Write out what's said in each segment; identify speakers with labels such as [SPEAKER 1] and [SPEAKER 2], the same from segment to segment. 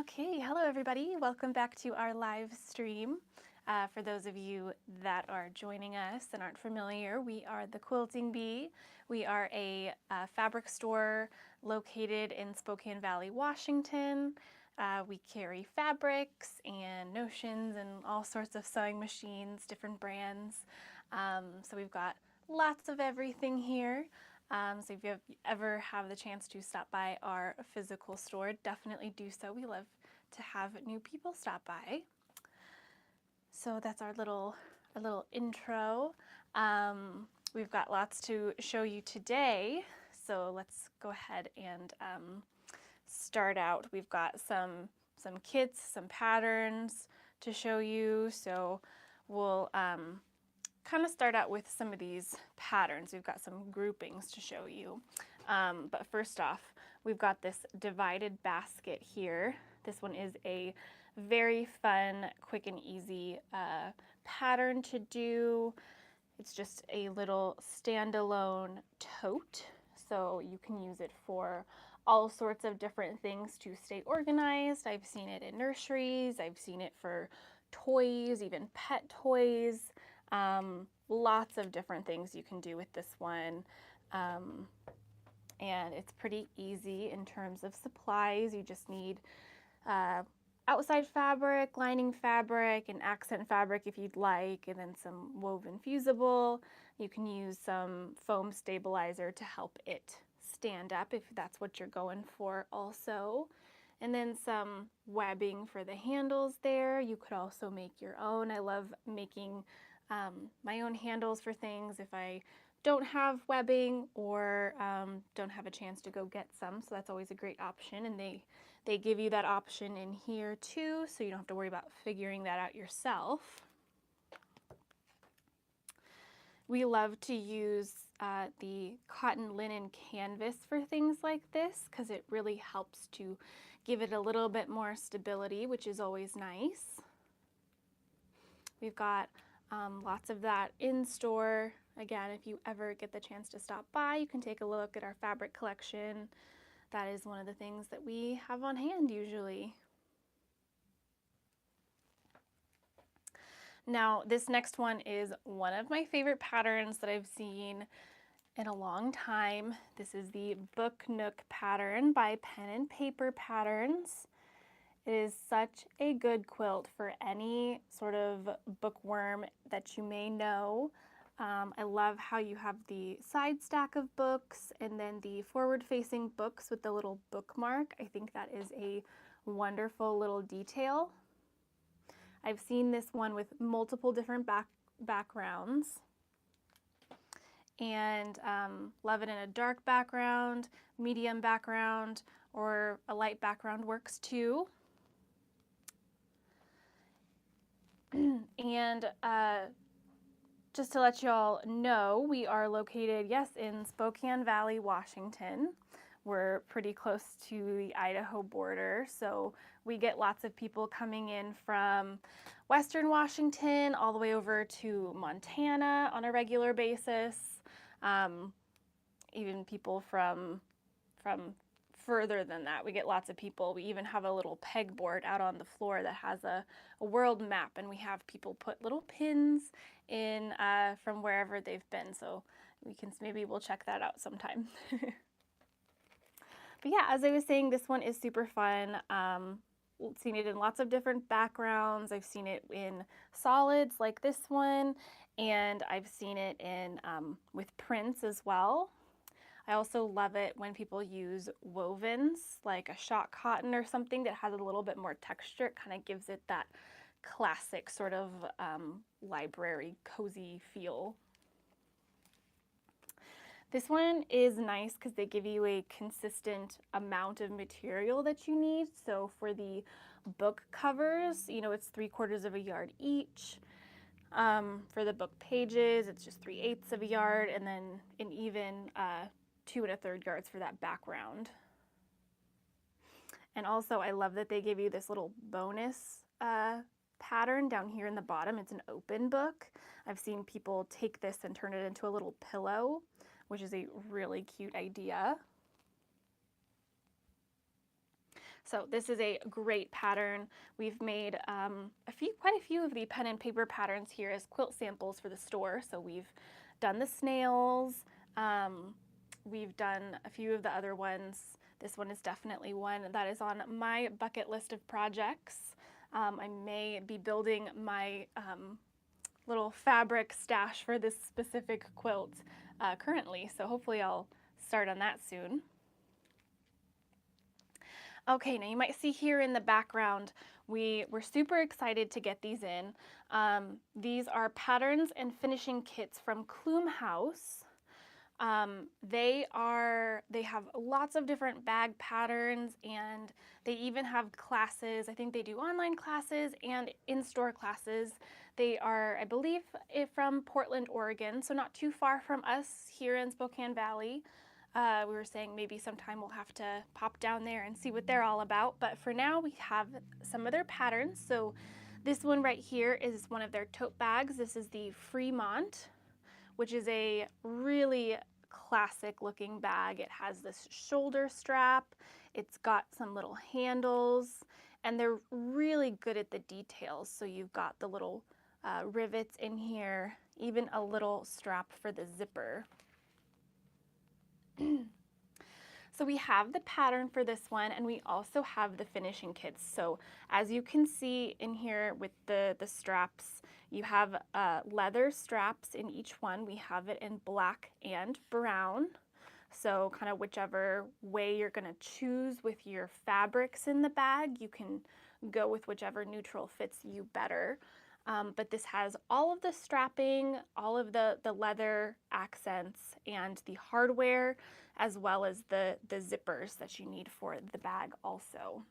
[SPEAKER 1] Okay, hello everybody. Welcome back to our live stream. For those of you that are joining us and aren't familiar, we are the Quilting Bee. We are a fabric store located in Spokane Valley, Washington. We carry fabrics and notions and all sorts of sewing machines, different brands. So we've got lots of everything here. So if you ever have the chance to stop by our physical store, definitely do so. We love to have new people stop by. So that's our little intro. We've got lots to show you today. So let's go ahead and start out. We've got some kits, some patterns to show you. So we'll kind of start out with some of these patterns. We've got some groupings to show you. But first off, we've got this divided basket here. This one is a very fun, quick and easy pattern to do. It's just a little standalone tote, so you can use it for all sorts of different things to stay organized. I've seen it in nurseries, I've seen it for toys, even pet toys. Lots of different things you can do with this one. And it's pretty easy in terms of supplies. You just need outside fabric, lining fabric, and accent fabric if you'd like, and then some woven fusible. You can use some foam stabilizer to help it stand up if that's what you're going for also. And then some webbing for the handles there. You could also make your own. I love making my own handles for things if I don't have webbing or don't have a chance to go get some, so that's always a great option, and they give you that option in here too, so you don't have to worry about figuring that out yourself. We love to use the cotton linen canvas for things like this because it really helps to give it a little bit more stability, which is always nice. We've got lots of that in store. Again, if you ever get the chance to stop by, you can take a look at our fabric collection. That is one of the things that we have on hand usually. Now, this next one is one of my favorite patterns that I've seen in a long time. This is the Book Nook pattern by Pen and Paper Patterns. It is such a good quilt for any sort of bookworm that you may know. I love how you have the side stack of books and then the forward-facing books with the little bookmark. I think that is a wonderful little detail. I've seen this one with multiple different backgrounds and love it in a dark background, medium background, or a light background works too. And just to let y'all know, we are located, yes, in Spokane Valley, Washington. We're pretty close to the Idaho border, so we get lots of people coming in from Western Washington all the way over to Montana on a regular basis. Even people from further than that. We get lots of people. We even have a little pegboard out on the floor that has a world map, and we have people put little pins in from wherever they've been, so maybe we'll check that out sometime. But yeah, as I was saying, this one is super fun. I've seen it in lots of different backgrounds. I've seen it in solids like this one, and I've seen it in with prints as well. I also love it when people use wovens, like a shot cotton or something that has a little bit more texture. It kind of gives it that classic sort of library cozy feel. This one is nice because they give you a consistent amount of material that you need. So for the book covers, you know, it's 3/4 of a yard each. For the book pages, it's just 3/8 of a yard, and then an even 2 1/3 yards for that background. And also I love that they give you this little bonus pattern down here in the bottom. It's an open book. I've seen people take this and turn it into a little pillow, which is a really cute idea. So this is a great pattern. We've made quite a few of the pen and paper patterns here as quilt samples for the store. So we've done the snails, we've done a few of the other ones. This one is definitely one that is on my bucket list of projects. I may be building my little fabric stash for this specific quilt currently, so hopefully I'll start on that soon. Okay, now you might see here in the background, we're super excited to get these in. These are patterns and finishing kits from Clume House. They have lots of different bag patterns, and they even have classes. I think they do online classes and in-store classes. They are, I believe, from Portland, Oregon, so not too far from us here in Spokane Valley. We were saying maybe sometime we'll have to pop down there and see what they're all about, but for now we have some of their patterns. So this one right here is one of their tote bags. This is the Fremont, which is a really classic looking bag. It has this shoulder strap, it's got some little handles, and they're really good at the details. So you've got the little rivets in here, even a little strap for the zipper. So we have the pattern for this one, and we also have the finishing kits. So as you can see in here with the straps, you have leather straps in each one. We have it in black and brown. So kind of whichever way you're going to choose with your fabrics in the bag, you can go with whichever neutral fits you better. But this has all of the strapping, all of the leather accents, and the hardware, as well as the zippers that you need for the bag also.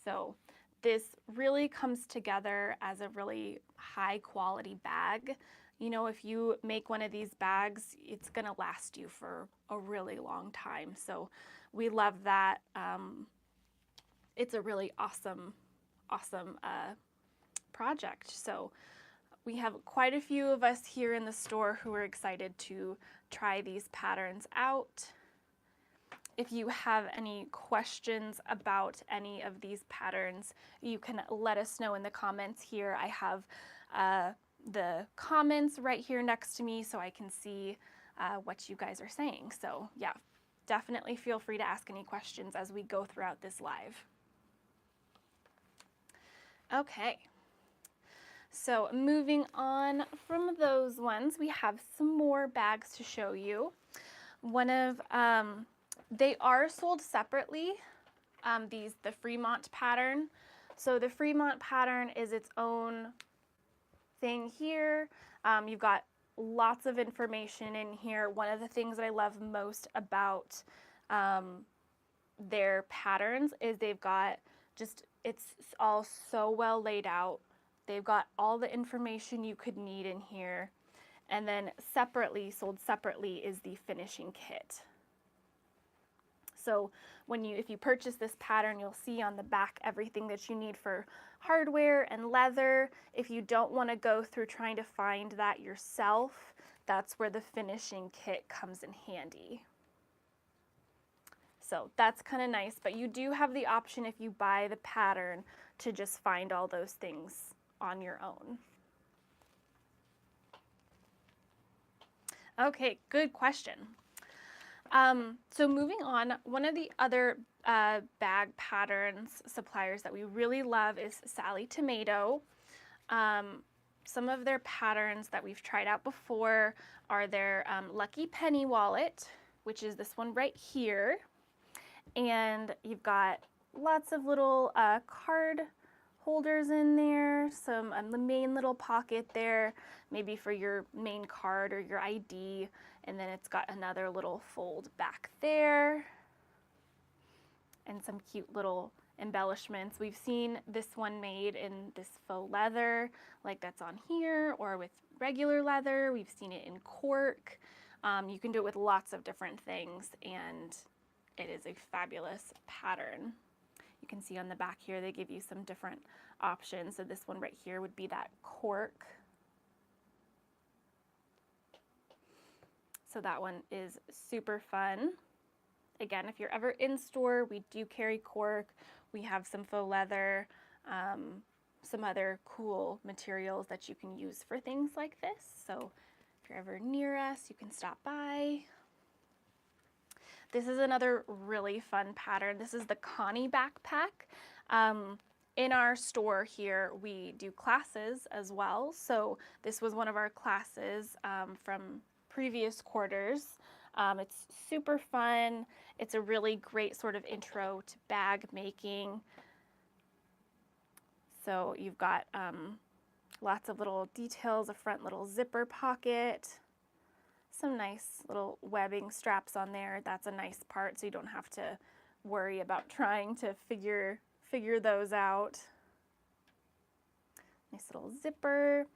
[SPEAKER 1] So this really comes together as a really high quality bag. You know, if you make one of these bags, it's gonna last you for a really long time. So we love that. It's a really awesome project. So we have quite a few of us here in the store who are excited to try these patterns out. If you have any questions about any of these patterns, you can let us know in the comments here. I have the comments right here next to me so I can see what you guys are saying. So yeah, definitely feel free to ask any questions as we go throughout this live. Okay. So moving on from those ones, we have some more bags to show you. They are sold separately, the Fremont pattern. So the Fremont pattern is its own thing here. You've got lots of information in here. One of the things that I love most about their patterns is they've got it's all so well laid out. They've got all the information you could need in here. And then sold separately is the finishing kit. So if you purchase this pattern, you'll see on the back everything that you need for hardware and leather. If you don't want to go through trying to find that yourself, that's where the finishing kit comes in handy. So that's kind of nice, but you do have the option if you buy the pattern to just find all those things on your own. Okay, good question. So moving on, one of the other bag patterns suppliers that we really love is Sally Tomato. Some of their patterns that we've tried out before are their Lucky Penny Wallet, which is this one right here. And you've got lots of little card holders in there, the main little pocket there, maybe for your main card or your ID, and then it's got another little fold back there, and some cute little embellishments. We've seen this one made in this faux leather, like that's on here, or with regular leather. We've seen it in cork. You can do it with lots of different things, and it is a fabulous pattern. You can see on the back here they give you some different options. So this one right here would be that cork. So that one is super fun. Again, if you're ever in store, we do carry cork. We have some faux leather, some other cool materials that you can use for things like this. So if you're ever near us, you can stop by. This is another really fun pattern. This is the Connie backpack. In our store here, we do classes as well. So this was one of our classes from previous quarters. It's super fun. It's a really great sort of intro to bag making. So you've got lots of little details, a front little zipper pocket, some nice little webbing straps on there. That's a nice part, so you don't have to worry about trying to figure those out. Nice little zipper,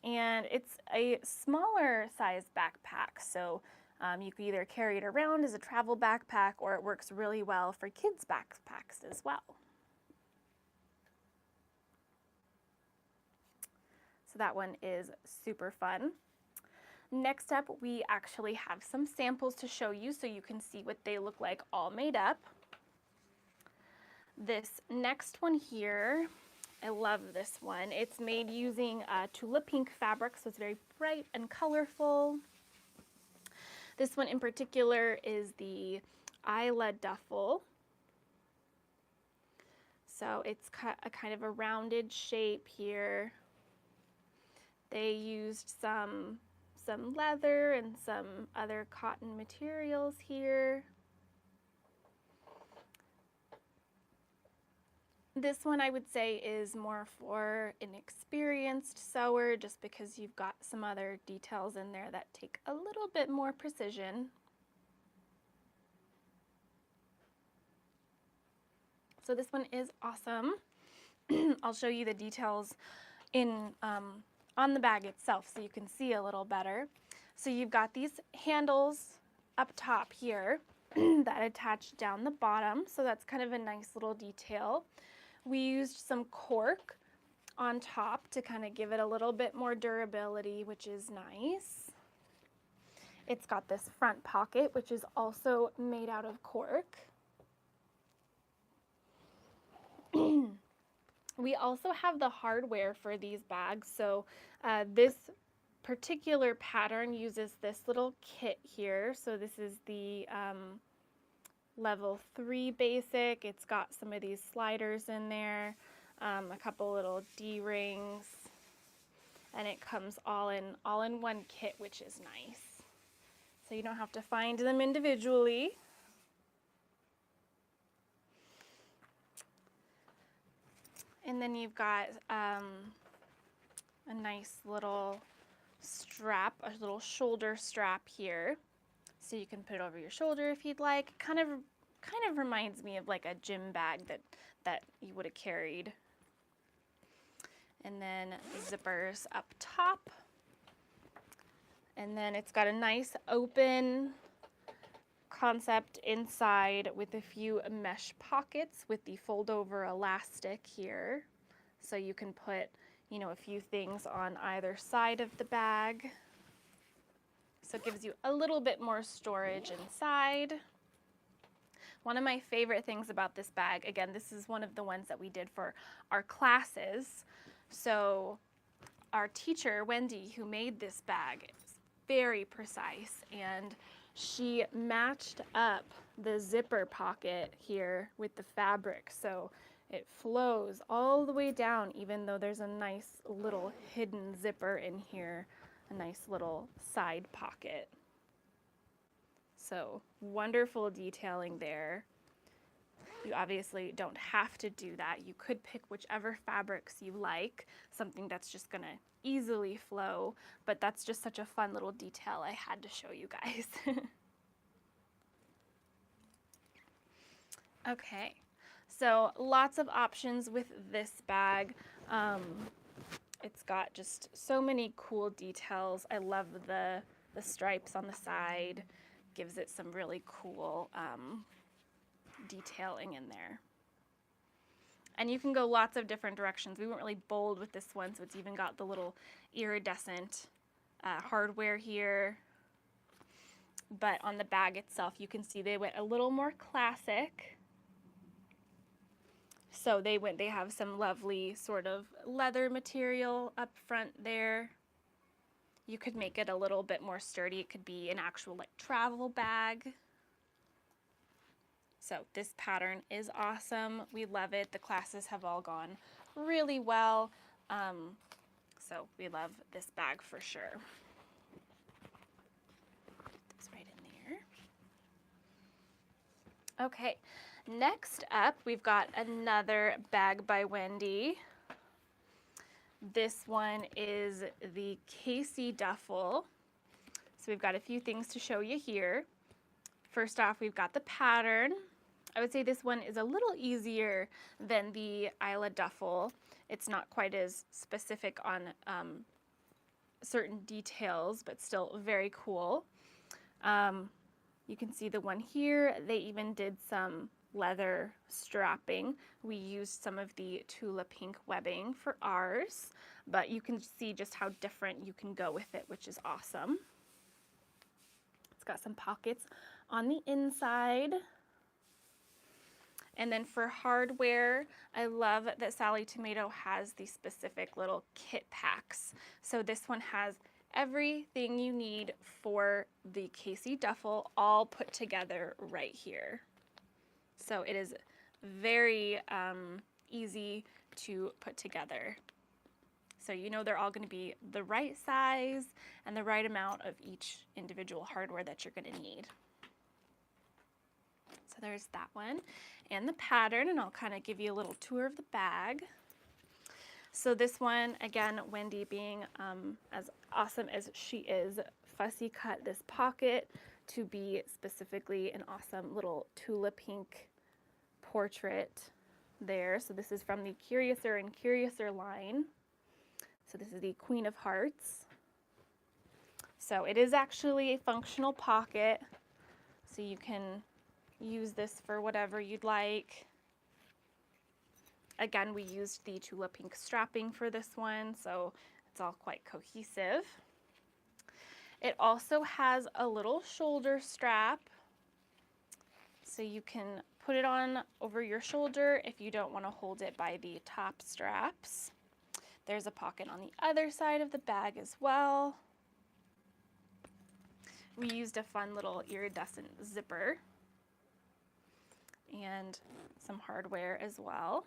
[SPEAKER 1] and it's a smaller size backpack, so you can either carry it around as a travel backpack, or it works really well for kids' backpacks as well. So that one is super fun. Next up, we actually have some samples to show you so you can see what they look like all made up. This next one here, I love this one. It's made using tulip pink fabric, so it's very bright and colorful. This one in particular is the Isla duffel. So it's a kind of a rounded shape here. They used some leather and some other cotton materials here. This one I would say is more for an experienced sewer, just because you've got some other details in there that take a little bit more precision. So this one is awesome. I'll show you the details in on the bag itself so you can see a little better. So you've got these handles up top here that attach down the bottom, so that's kind of a nice little detail. We used some cork on top to kind of give it a little bit more durability, which is nice. It's got this front pocket, which is also made out of cork. We also have the hardware for these bags. So this particular pattern uses this little kit here. So this is the level 3 basic. It's got some of these sliders in there, a couple little D-rings, and it comes all in one kit, which is nice. So you don't have to find them individually. And then you've got a nice little strap, a little shoulder strap here. So you can put it over your shoulder if you'd like. Kind of reminds me of like a gym bag that you would have carried. And then zippers up top. And then it's got a nice open concept inside with a few mesh pockets with the fold over elastic here. So you can put, you know, a few things on either side of the bag. So it gives you a little bit more storage inside. One of my favorite things about this bag, again, this is one of the ones that we did for our classes. So our teacher, Wendy, who made this bag, is very precise, and she matched up the zipper pocket here with the fabric, so it flows all the way down, even though there's a nice little hidden zipper in here, a nice little side pocket. So wonderful detailing there. You obviously don't have to do that. You could pick whichever fabrics you like, something that's just gonna easily flow, but that's just such a fun little detail I had to show you guys. Okay, so lots of options with this bag. It's got just so many cool details. I love the stripes on the side. Gives it some really cool detailing in there. And you can go lots of different directions. We went really bold with this one, so it's even got the little iridescent hardware here. but on the bag itself, you can see they went a little more classic. So they have some lovely sort of leather material up front there. You could make it a little bit more sturdy. It could be an actual like travel bag. So this pattern is awesome. We love it. The classes have all gone really well. So we love this bag for sure. Put this right in there. Okay, next up we've got another bag by Wendy. This one is the Casey duffel. So we've got a few things to show you here. First off, we've got the pattern. I would say this one is a little easier than the Isla duffel. It's not quite as specific on certain details, but still very cool. You can see the one here. They even did some leather strapping. We used some of the Tula pink webbing for ours, but you can see just how different you can go with it, which is awesome. It's got some pockets on the inside. And then for hardware, I love that Sally Tomato has these specific little kit packs. So this one has everything you need for the Casey duffel all put together right here. So it is very easy to put together. So you know they're all going to be the right size and the right amount of each individual hardware that you're going to need. So there's that one and the pattern, and I'll kind of give you a little tour of the bag. So this one, again, Wendy being as awesome as she is, fussy cut this pocket to be specifically an awesome little Tula pink portrait there. So this is from the Curiouser and Curiouser line. So this is the Queen of Hearts. So it is actually a functional pocket, so you can use this for whatever you'd like. Again, we used the Tula pink strapping for this one, so it's all quite cohesive. It also has a little shoulder strap, so you can put it on over your shoulder if you don't want to hold it by the top straps. There's a pocket on the other side of the bag as well. We used a fun little iridescent zipper and some hardware as well.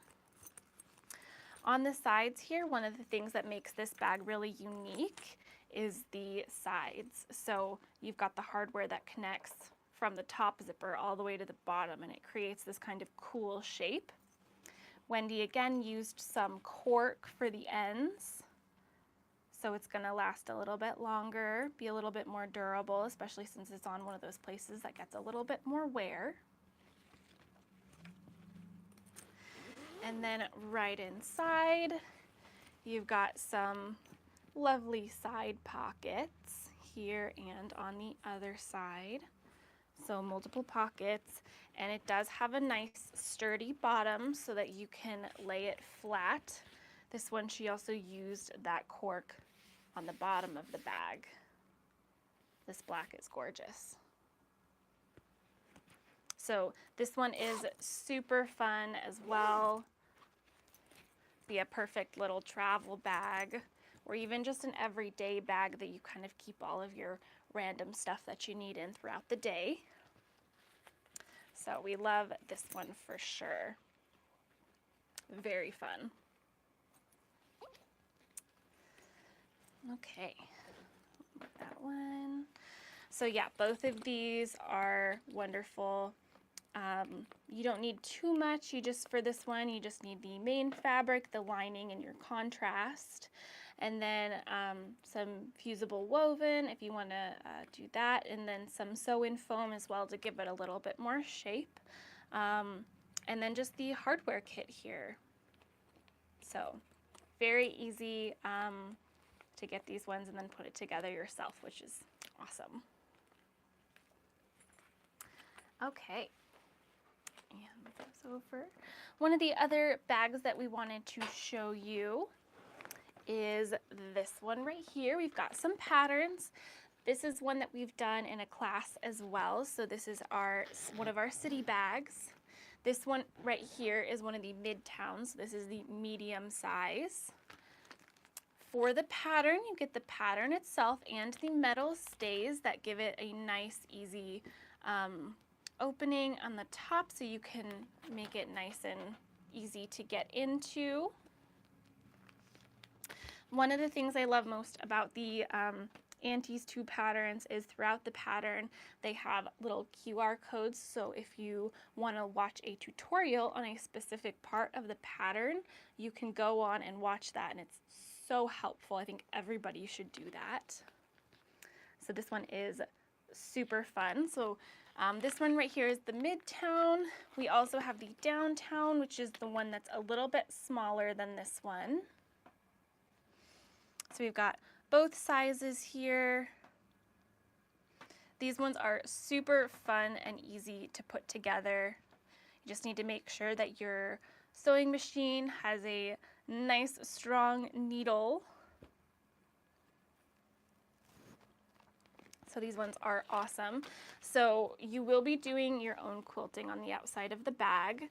[SPEAKER 1] On the sides here, one of the things that makes this bag really unique is the sides. So you've got the hardware that connects from the top zipper all the way to the bottom, and it creates this kind of cool shape. Wendy again used some cork for the ends, so it's going to last a little bit longer, be a little bit more durable, especially since it's on one of those places that gets a little bit more wear. And then right inside, you've got some lovely side pockets here and on the other side. So multiple pockets, and it does have a nice sturdy bottom so that you can lay it flat. This one, she also used that cork on the bottom of the bag. This black is gorgeous. So this one is super fun as well. Be a perfect little travel bag, or even just an everyday bag that you kind of keep all of your random stuff that you need in throughout the day. So we love this one for sure. Very fun. Okay, that one. So yeah, both of these are wonderful. You don't need too much. For this one, you just need the main fabric, the lining, and your contrast. And then some fusible woven if you want to do that, and then some sew-in foam as well to give it a little bit more shape. And then just the hardware kit here. So very easy to get these ones and then put it together yourself, which is awesome. Okay. And move those over. One of the other bags that we wanted to show you is this one right here. We've got some patterns. This is one that we've done in a class as well. So this is one of our city bags. This one right here is one of the Midtowns. This is the medium size. For the pattern, you get the pattern itself and the metal stays that give it a nice, easy opening on the top so you can make it nice and easy to get into. One of the things I love most about the Auntie's 2 patterns is throughout the pattern they have little QR codes, so if you want to watch a tutorial on a specific part of the pattern, you can go on and watch that, and it's so helpful. I think everybody should do that. So this one is super fun. So this one right here is the Midtown. We also have the Downtown, which is the one that's a little bit smaller than this one. So we've got both sizes here. These ones are super fun and easy to put together. You just need to make sure that your sewing machine has a nice strong needle. So these ones are awesome. So you will be doing your own quilting on the outside of the bag.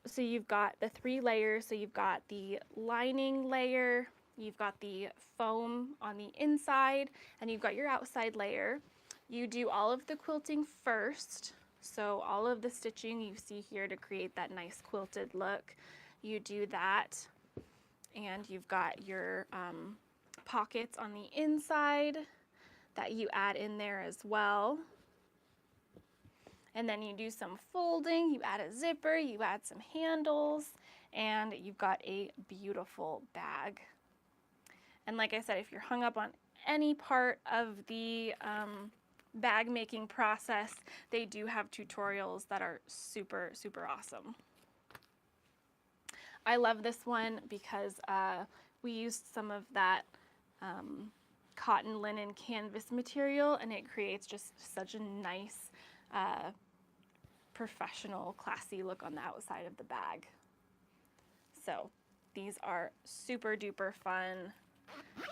[SPEAKER 1] So you've got the 3 layers. So you've got the lining layer, you've got the foam on the inside, and you've got your outside layer. You do all of the quilting first. So all of the stitching you see here to create that nice quilted look, you do that. And you've got your pockets on the inside that you add in there as well. And then you do some folding, you add a zipper, you add some handles, and you've got a beautiful bag. And like I said, if you're hung up on any part of the bag making process, they do have tutorials that are super, super awesome. I love this one because we used some of that cotton linen canvas material, and it creates just such a nice professional, classy look on the outside of the bag. So these are super duper fun.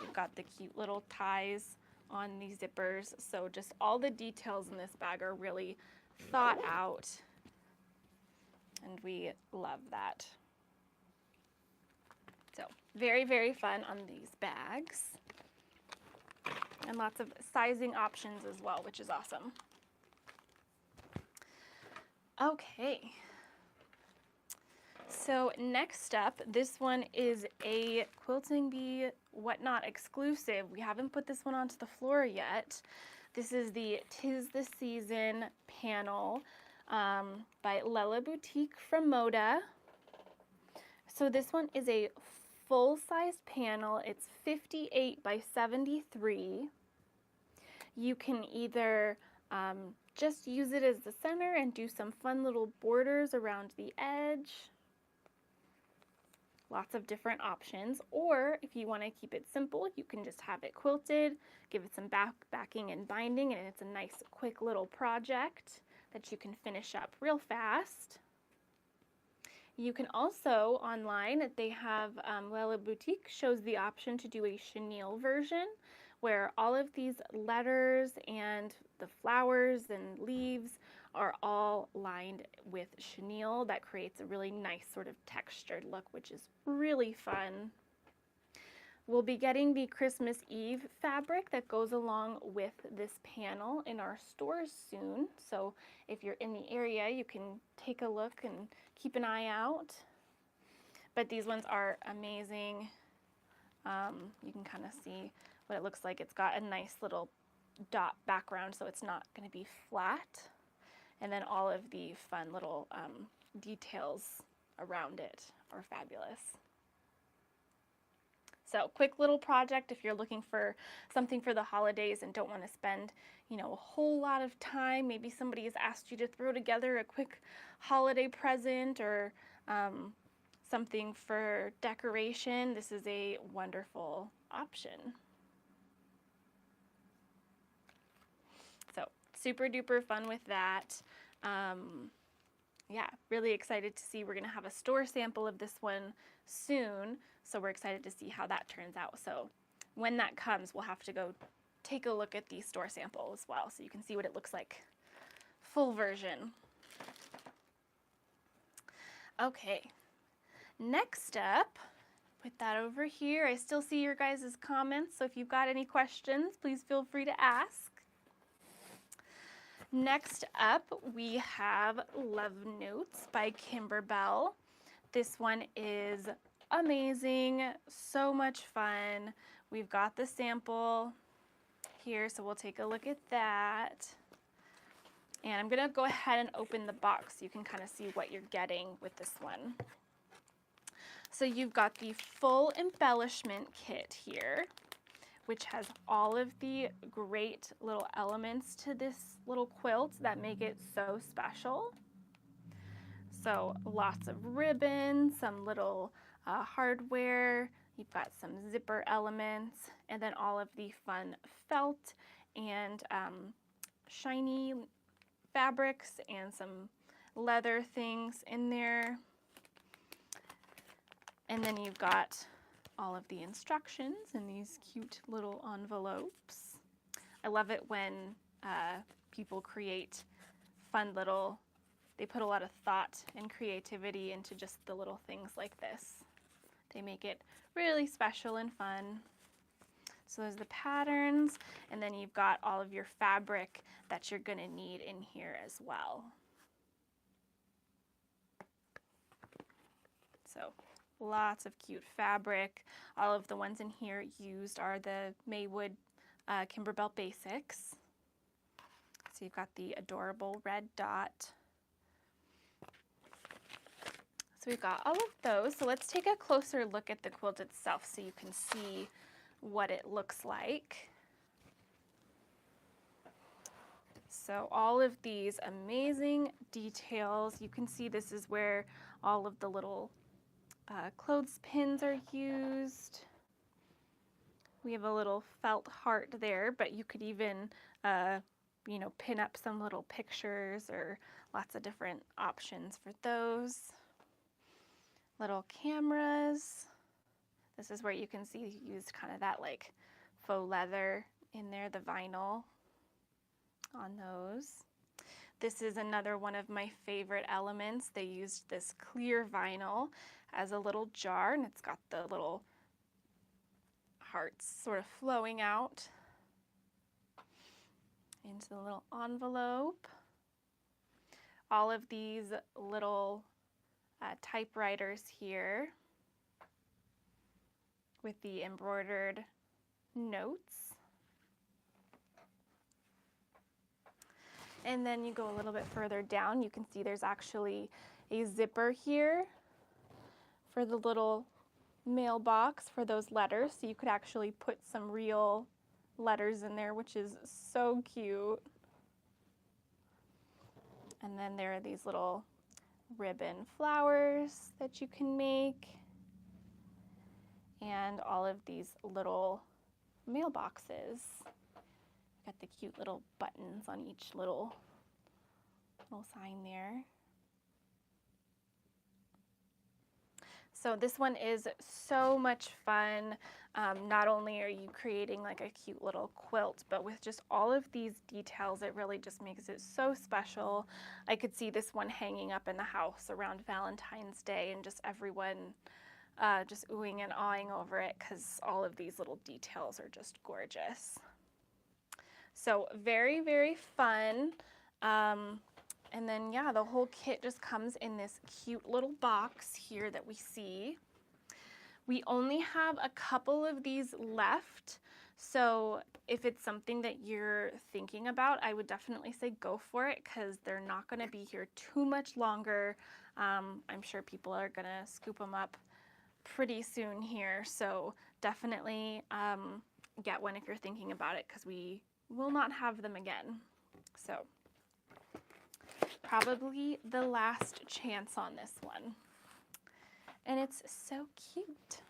[SPEAKER 1] You've got the cute little ties on these zippers, so just all the details in this bag are really thought out, and we love that. So very, very fun on these bags. And lots of sizing options as well, which is awesome. Okay. So next up, this one is a Quilting Bee Whatnot exclusive. We haven't put this one onto the floor yet. This is the 'Tis the Season panel by Lella Boutique from Moda. So this one is a full-size panel. It's 58 by 73. You can either just use it as the center and do some fun little borders around the edge. Lots of different options. Or if you want to keep it simple, you can just have it quilted, give it some backing and binding, and it's a nice quick little project that you can finish up real fast. You can also, online, they have, Lella Boutique shows the option to do a chenille version where all of these letters and the flowers and leaves are all lined with chenille. That creates a really nice sort of textured look, which is really fun. We'll be getting the Christmas Eve fabric that goes along with this panel in our stores soon. So if you're in the area, you can take a look and keep an eye out. But these ones are amazing. You can kind of see what it looks like. It's got a nice little dot background, so it's not going to be flat. And then all of the fun little details around it are fabulous. So quick little project if you're looking for something for the holidays and don't want to spend, a whole lot of time. Maybe somebody has asked you to throw together a quick holiday present or something for decoration. This is a wonderful option. So super duper fun with that. Yeah, really excited to see. We're going to have a store sample of this one soon, so we're excited to see how that turns out. So when that comes, we'll have to go take a look at the store sample as well so you can see what it looks like full version. Okay, next up, put that over here. I still see your guys' comments, so if you've got any questions, please feel free to ask. Next up, we have Love Notes by Kimberbell. This one is amazing, so much fun. We've got the sample here, so we'll take a look at that. And I'm gonna go ahead and open the box so you can kind of see what you're getting with this one. So you've got the full embellishment kit here, which has all of the great little elements to this little quilt that make it so special. So lots of ribbon, some little hardware, you've got some zipper elements, and then all of the fun felt and shiny fabrics and some leather things in there. And then you've got all of the instructions in these cute little envelopes. I love it when people create fun little, they put a lot of thought and creativity into just the little things like this. They make it really special and fun. So there's the patterns, and then you've got all of your fabric that you're gonna need in here as well. So lots of cute fabric. All of the ones in here used are the Maywood Kimberbell Basics. So you've got the adorable red dot. So we've got all of those. So let's take a closer look at the quilt itself so you can see what it looks like. So all of these amazing details. You can see this is where all of the little clothespins are used. We have a little felt heart there, but you could even you know, pin up some little pictures or lots of different options for those. Little cameras. This is where you can see you used kind of that like faux leather in there, the vinyl on those. This is another one of my favorite elements. They used this clear vinyl as a little jar, and it's got the little hearts sort of flowing out into the little envelope. All of these little typewriters here with the embroidered notes. And then you go a little bit further down, you can see there's actually a zipper here for the little mailbox for those letters, so you could actually put some real letters in there, which is so cute. And then there are these little ribbon flowers that you can make, and all of these little mailboxes. Got the cute little buttons on each little sign there. So this one is so much fun. Not only are you creating like a cute little quilt, but with just all of these details, it really just makes it so special. I could see this one hanging up in the house around Valentine's Day and just everyone just oohing and awing over it because all of these little details are just gorgeous. So very, very fun. And then, yeah, the whole kit just comes in this cute little box here that we see. We only have a couple of these left, so if it's something that you're thinking about, I would definitely say go for it because they're not going to be here too much longer. I'm sure people are going to scoop them up pretty soon here, so definitely get one if you're thinking about it because we will not have them again. So probably the last chance on this one. And it's so cute.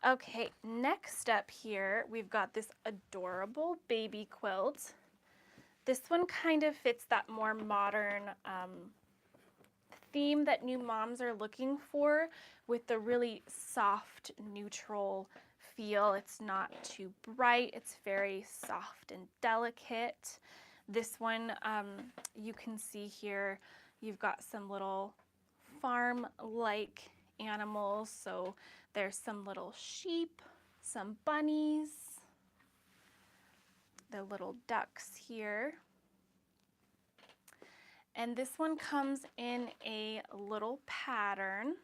[SPEAKER 1] Okay, next up here, we've got this adorable baby quilt. This one kind of fits that more modern theme that new moms are looking for, with the really soft, neutral feel. It's not too bright. It's very soft and delicate. This one, you can see here, you've got some little farm-like animals. So there's some little sheep, some bunnies, the little ducks here. And this one comes in a little pattern.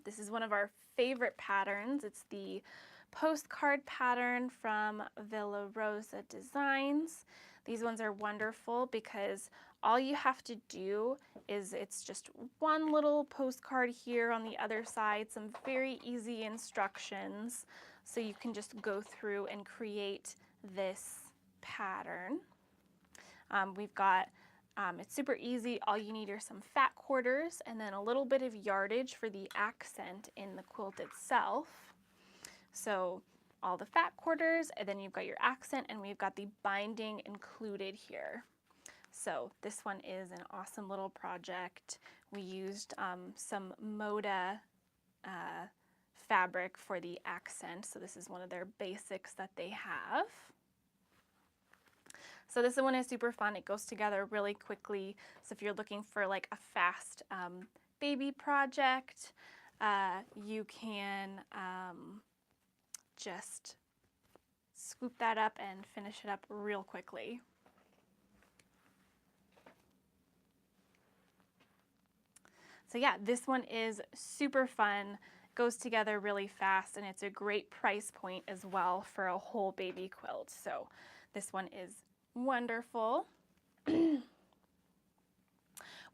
[SPEAKER 1] This is one of our favorite patterns. It's the postcard pattern from Villa Rosa Designs. These ones are wonderful because all you have to do is, it's just one little postcard here on the other side, some very easy instructions. So you can just go through and create this pattern. We've got, it's super easy. All you need are some fat quarters and then a little bit of yardage for the accent in the quilt itself. So all the fat quarters, and then you've got your accent, and we've got the binding included here. So this one is an awesome little project. We used some Moda fabric for the accent. So this is one of their basics that they have. So this one is super fun. It goes together really quickly. So if you're looking for like a fast baby project, you can just scoop that up and finish it up real quickly. So yeah, this one is super fun, goes together really fast, and it's a great price point as well for a whole baby quilt. So this one is wonderful.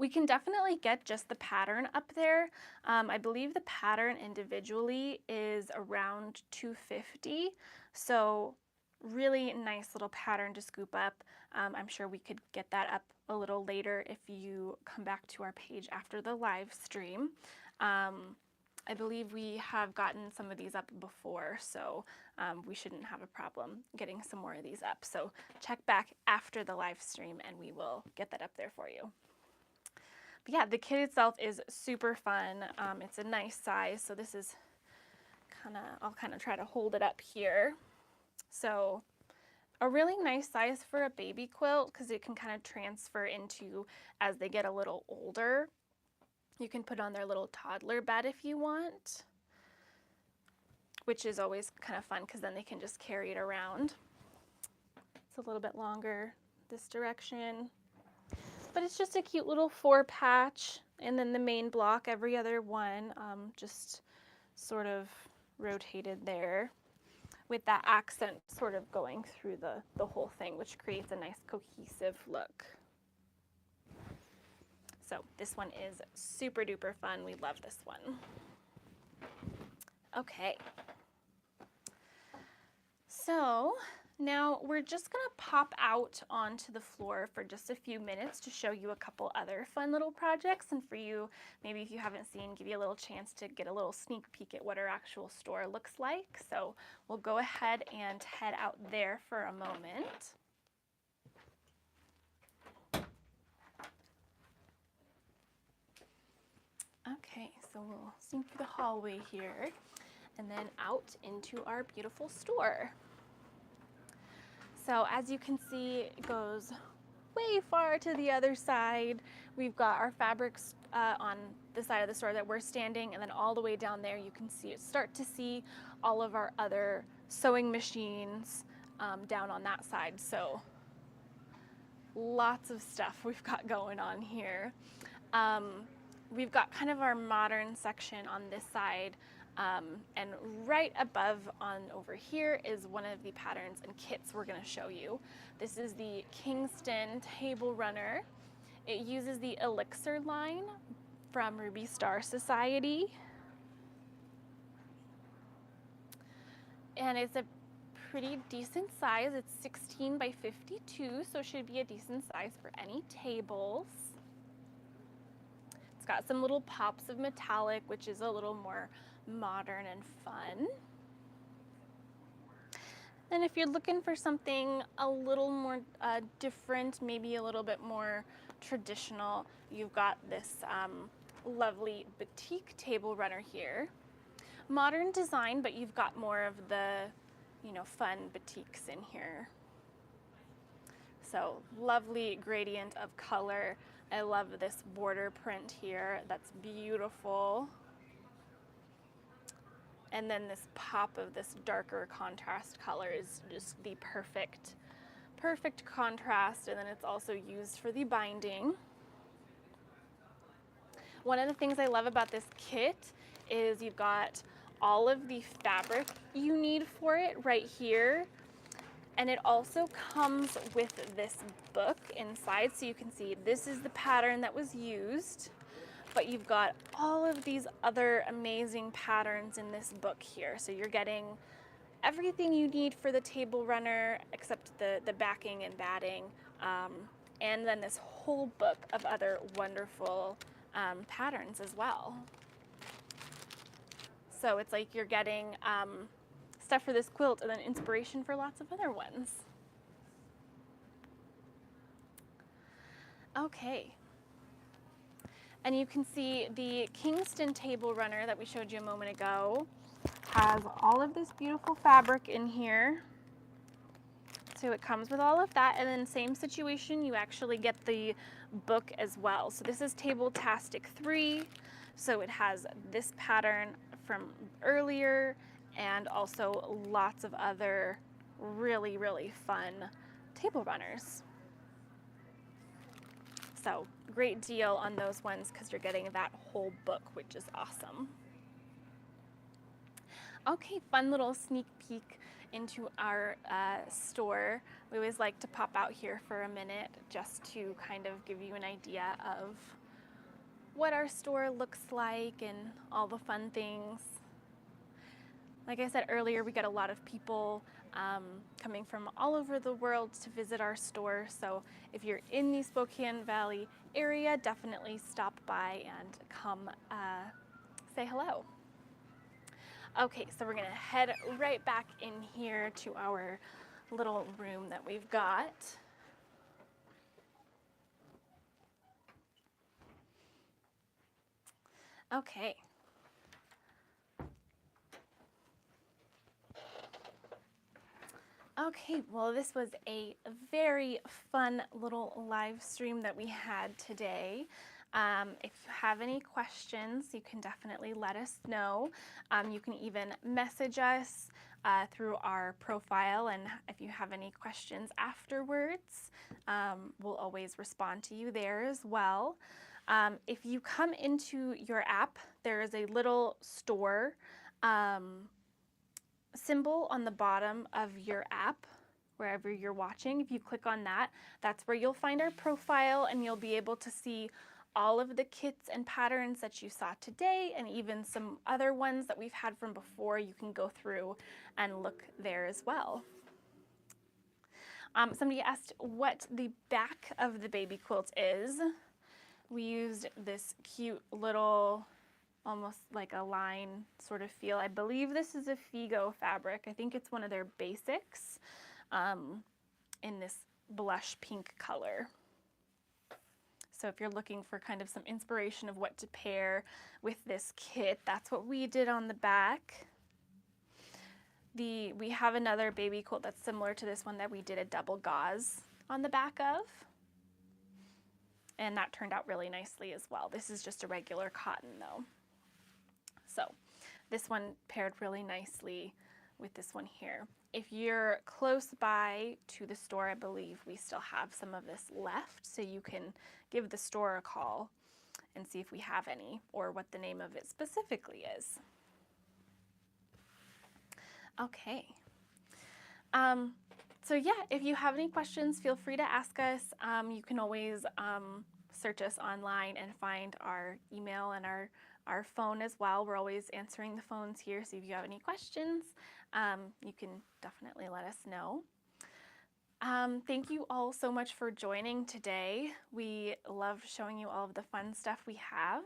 [SPEAKER 1] We can definitely get just the pattern up there. I believe the pattern individually is around $250. So really nice little pattern to scoop up. I'm sure we could get that up a little later if you come back to our page after the live stream. I believe we have gotten some of these up before, so we shouldn't have a problem getting some more of these up. So check back after the live stream and we will get that up there for you. But yeah, the kit itself is super fun. It's a nice size, so this is I'll kind of try to hold it up here. So a really nice size for a baby quilt because it can kind of transfer into as they get a little older. You can put on their little toddler bed if you want, which is always kind of fun because then they can just carry it around. It's a little bit longer this direction, but it's just a cute little 4-patch, and then the main block every other one, just sort of rotated there with that accent sort of going through the whole thing, which creates a nice cohesive look. So this one is super duper fun. We love this one. Okay. So now we're just gonna pop out onto the floor for just a few minutes to show you a couple other fun little projects, and for you, maybe if you haven't seen, give you a little chance to get a little sneak peek at what our actual store looks like. So we'll go ahead and head out there for a moment. Okay, so we'll sneak through the hallway here and then out into our beautiful store. So as you can see, it goes way far to the other side. We've got our fabrics on the side of the store that we're standing, and then all the way down there you can start to see all of our other sewing machines down on that side. So lots of stuff we've got going on here. We've got kind of our modern section on this side, and right above on over here is one of the patterns and kits we're going to show you. This is the Kingston Table Runner. It uses the Elixir line from Ruby Star Society, and it's a pretty decent size. It's 16 by 52, so it should be a decent size for any tables. Got some little pops of metallic, which is a little more modern and fun. And if you're looking for something a little more different, maybe a little bit more traditional, you've got this lovely batik table runner here. modern design, but you've got more of the, you know, fun batiks in here. So lovely gradient of color. I love this border print here. That's beautiful. And then this pop of this darker contrast color is just the perfect contrast, and then it's also used for the binding. One of the things I love about this kit is you've got all of the fabric you need for it right here. And it also comes with this book inside, so you can see this is the pattern that was used, but you've got all of these other amazing patterns in this book here. So you're getting everything you need for the table runner except the backing and batting, and then this whole book of other wonderful patterns as well. So it's like you're getting stuff for this quilt and then inspiration for lots of other ones. Okay. And you can see the Kingston table runner that we showed you a moment ago has all of this beautiful fabric in here. So it comes with all of that, and then same situation, you actually get the book as well. So this is Table-tastic 3, so it has this pattern from earlier and also lots of other really, really fun table runners. So great deal on those ones because you're getting that whole book, which is awesome. Okay, fun little sneak peek into our store. We always like to pop out here for a minute just to kind of give you an idea of what our store looks like and all the fun things. Like I said earlier, we get a lot of people coming from all over the world to visit our store. So if you're in the Spokane Valley area, definitely stop by and come say hello. Okay, so we're gonna head right back in here to our little room that we've got. Okay. Okay, well, this was a very fun little live stream that we had today. If you have any questions, you can definitely let us know. You can even message us through our profile, and if you have any questions afterwards, we'll always respond to you there as well. If you come into your app, there is a little store symbol on the bottom of your app, wherever you're watching. If you click on that, that's where you'll find our profile, and you'll be able to see all of the kits and patterns that you saw today, and even some other ones that we've had from before. You can go through and look there as well. Somebody asked what the back of the baby quilt is. We used this cute little, almost like a line sort of feel. I believe this is a Figo fabric. I think it's one of their basics in this blush pink color. So if you're looking for kind of some inspiration of what to pair with this kit, that's what we did on the back. We have another baby quilt that's similar to this one that we did a double gauze on the back of. And that turned out really nicely as well. This is just a regular cotton though. So this one paired really nicely with this one here. If you're close by to the store, I believe we still have some of this left, so you can give the store a call and see if we have any or what the name of it specifically is. Okay. So yeah, if you have any questions, feel free to ask us. You can always search us online and find our email and our phone as well. We're always answering the phones here, so if you have any questions, you can definitely let us know. Thank you all so much for joining today. We love showing you all of the fun stuff we have.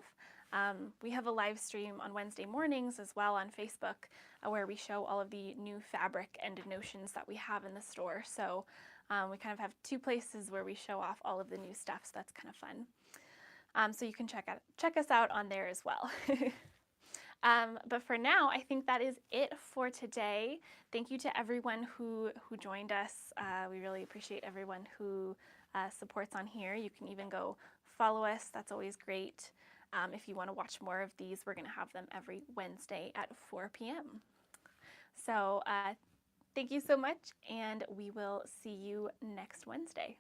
[SPEAKER 1] We have a live stream on Wednesday mornings as well on Facebook where we show all of the new fabric and notions that we have in the store. So we kind of have two places where we show off all of the new stuff, so that's kind of fun. So you can check us out on there as well. But for now, I think that is it for today. Thank you to everyone who joined us. We really appreciate everyone who supports on here. You can even go follow us. That's always great. If you want to watch more of these, we're going to have them every Wednesday at 4 p.m. So thank you so much, and we will see you next Wednesday.